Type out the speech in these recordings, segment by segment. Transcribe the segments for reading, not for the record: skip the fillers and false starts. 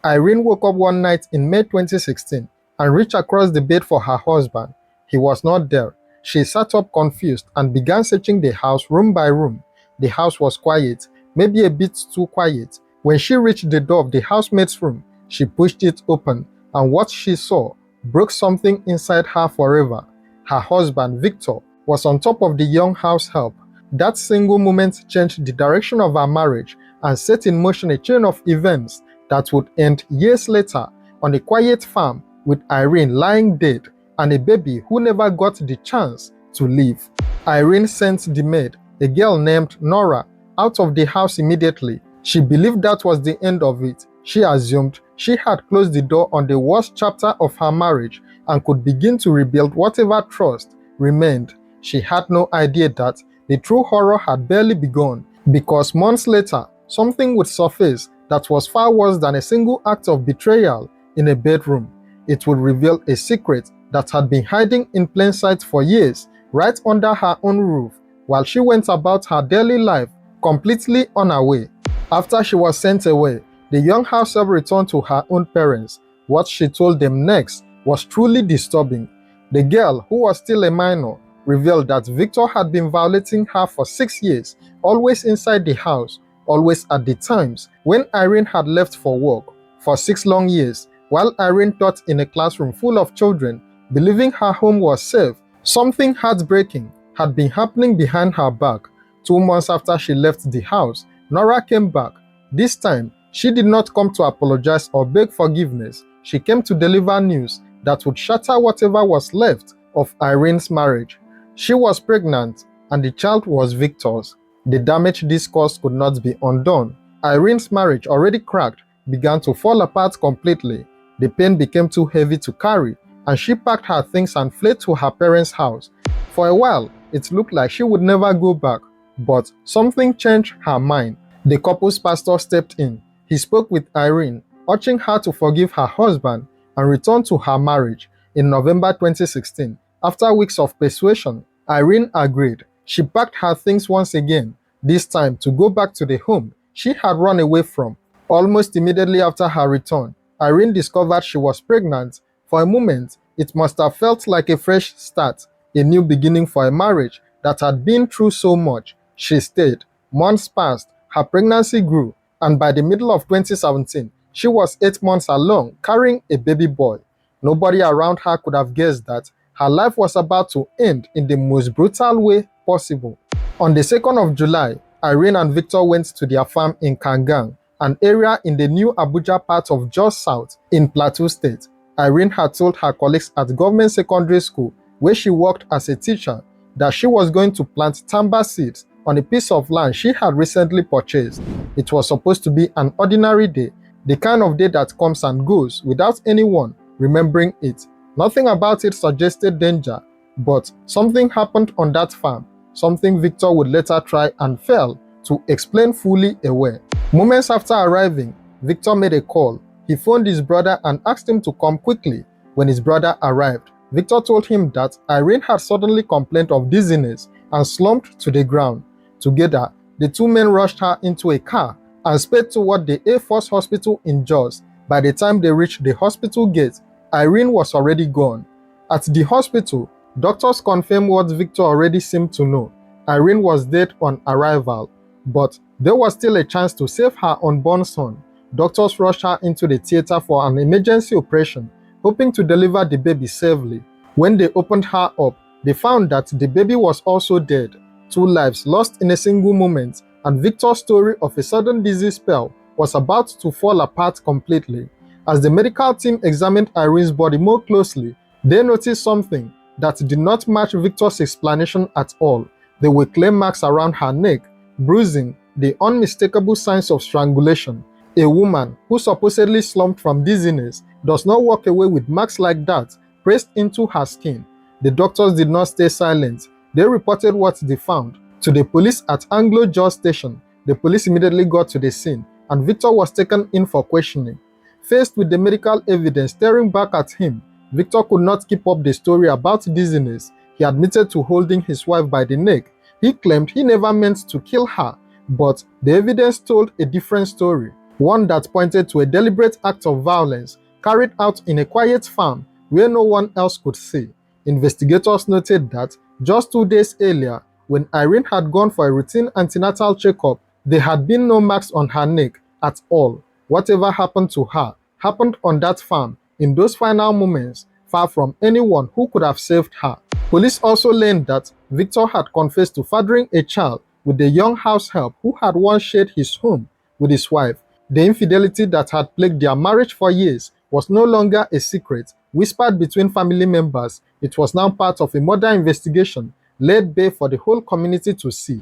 Irene woke up one night in May 2016 and reached across the bed for her husband. He was not there. She sat up confused and began searching the house room by room. The house was quiet, maybe a bit too quiet. When she reached the door of the housemaid's room, she pushed it open, and what she saw broke something inside her forever. Her husband, Victor, was on top of the young house help. That single moment changed the direction of her marriage and set in motion a chain of events that would end years later on a quiet farm with Irene lying dead and a baby who never got the chance to live. Irene sent the maid, a girl named Nora, out of the house immediately. She believed that was the end of it. She assumed she had closed the door on the worst chapter of her marriage and could begin to rebuild whatever trust remained. She had no idea that the true horror had barely begun, because months later, something would surface that was far worse than a single act of betrayal in a bedroom. It would reveal a secret that had been hiding in plain sight for years, right under her own roof, while she went about her daily life completely unaware. After she was sent away, the young househelp returned to her own parents. What she told them next was truly disturbing. The girl, who was still a minor, revealed that Victor had been violating her for 6 years, always inside the house, always at the times when Irene had left for work. For 6 long years, while Irene taught in a classroom full of children, believing her home was safe, something heartbreaking had been happening behind her back. 2 months after she left the house, Nora came back. This time, she did not come to apologize or beg forgiveness. She came to deliver news that would shatter whatever was left of Irene's marriage. She was pregnant, and the child was Victor's. The damage this caused could not be undone. Irene's marriage, already cracked, began to fall apart completely. The pain became too heavy to carry, and she packed her things and fled to her parents' house. For a while, it looked like she would never go back, but something changed her mind. The couple's pastor stepped in. He spoke with Irene, urging her to forgive her husband and return to her marriage. In November 2016, after weeks of persuasion, Irene agreed. She packed her things once again, this time to go back to the home she had run away from. Almost immediately after her return, Irene discovered she was pregnant. For a moment, it must have felt like a fresh start, a new beginning for a marriage that had been through so much. She stayed. Months passed, her pregnancy grew, and by the middle of 2017, she was 8 months along, carrying a baby boy. Nobody around her could have guessed that her life was about to end in the most brutal way possible. On the 2nd of July, Irene and Victor went to their farm in Kangang, an area in the new Abuja part of Jos South in Plateau State. Irene had told her colleagues at government secondary school, where she worked as a teacher, that she was going to plant tamba seeds on a piece of land she had recently purchased. It was supposed to be an ordinary day, the kind of day that comes and goes without anyone remembering it. Nothing about it suggested danger, but something happened on that farm, something Victor would later try and fail to explain fully away. Moments after arriving, Victor made a call. He phoned his brother and asked him to come quickly. When his brother arrived, Victor told him that Irene had suddenly complained of dizziness and slumped to the ground. Together, the two men rushed her into a car and sped toward the Air Force Hospital in Jos. By the time they reached the hospital gate, Irene was already gone. At the hospital, doctors confirmed what Victor already seemed to know. Irene was dead on arrival, but there was still a chance to save her unborn son. Doctors rushed her into the theater for an emergency operation, hoping to deliver the baby safely. When they opened her up, they found that the baby was also dead. 2 lives lost in a single moment, and Victor's story of a sudden disease spell was about to fall apart completely. As the medical team examined Irene's body more closely, they noticed something that did not match Victor's explanation at all. There were clay marks around her neck, bruising, the unmistakable signs of strangulation. A woman who supposedly slumped from dizziness does not walk away with marks like that pressed into her skin. The doctors did not stay silent. They reported what they found to the police at Anglo-Jos station. The police immediately got to the scene, and Victor was taken in for questioning. Faced with the medical evidence staring back at him, Victor could not keep up the story about dizziness. He admitted to holding his wife by the neck. He claimed he never meant to kill her, but the evidence told a different story. one that pointed to a deliberate act of violence carried out in a quiet farm where no one else could see. Investigators noted that just 2 days earlier, when Irene had gone for a routine antenatal checkup, there had been no marks on her neck at all. Whatever happened to her happened on that farm in those final moments, far from anyone who could have saved her. Police also learned that Victor had confessed to fathering a child with a young house help who had once shared his home with his wife. The infidelity that had plagued their marriage for years was no longer a secret whispered between family members. It was now part of a murder investigation laid bare for the whole community to see.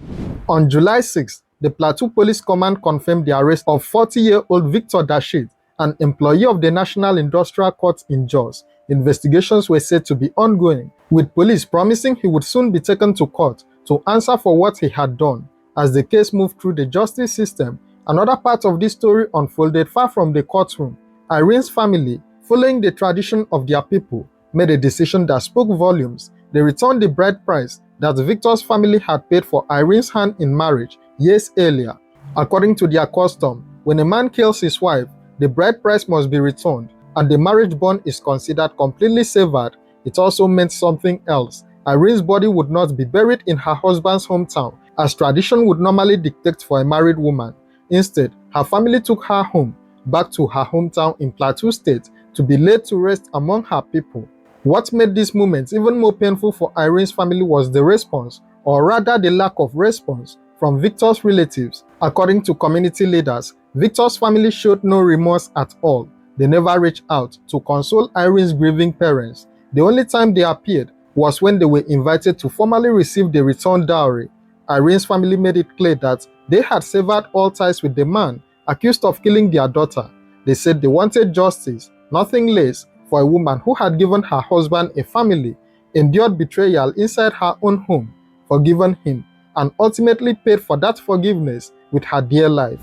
On July 6, the Plateau Police Command confirmed the arrest of 40-year-old Victor Dashid, an employee of the National Industrial Court in Jos. Investigations were said to be ongoing, with police promising he would soon be taken to court to answer for what he had done. As the case moved through the justice system, another part of this story unfolded far from the courtroom. Irene's family, following the tradition of their people, made a decision that spoke volumes. They returned the bride price that Victor's family had paid for Irene's hand in marriage years earlier. According to their custom, when a man kills his wife, the bride price must be returned, and the marriage bond is considered completely severed. It also meant something else. Irene's body would not be buried in her husband's hometown, as tradition would normally dictate for a married woman. Instead, her family took her home, back to her hometown in Plateau State, to be laid to rest among her people. What made this moment even more painful for Irene's family was the response, or rather the lack of response, from Victor's relatives. According to community leaders, Victor's family showed no remorse at all. They never reached out to console Irene's grieving parents. The only time they appeared was when they were invited to formally receive the returned dowry. Irene's family made it clear that they had severed all ties with the man accused of killing their daughter. They said they wanted justice, nothing less, for a woman who had given her husband a family, endured betrayal inside her own home, forgiven him, and ultimately paid for that forgiveness with her dear life.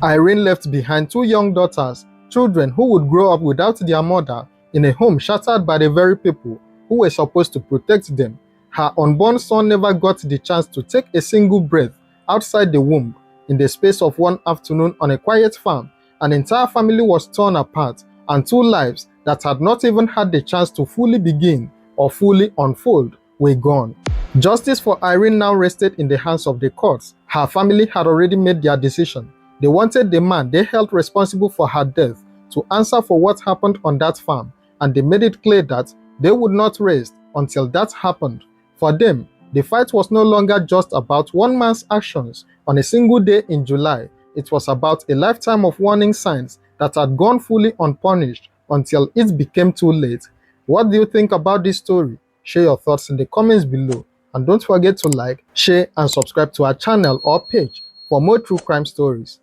Irene left behind 2 young daughters, children who would grow up without their mother, in a home shattered by the very people who were supposed to protect them. Her unborn son never got the chance to take a single breath outside the womb. In the space of one afternoon on a quiet farm, an entire family was torn apart, and 2 lives that had not even had the chance to fully begin or fully unfold were gone. Justice for Irene now rested in the hands of the courts. Her family had already made their decision. They wanted the man they held responsible for her death to answer for what happened on that farm, and they made it clear that they would not rest until that happened. For them, the fight was no longer just about one man's actions on a single day in July. It was about a lifetime of warning signs that had gone fully unpunished until it became too late. What do you think about this story? Share your thoughts in the comments below, and don't forget to like, share, and subscribe to our channel or page for more true crime stories.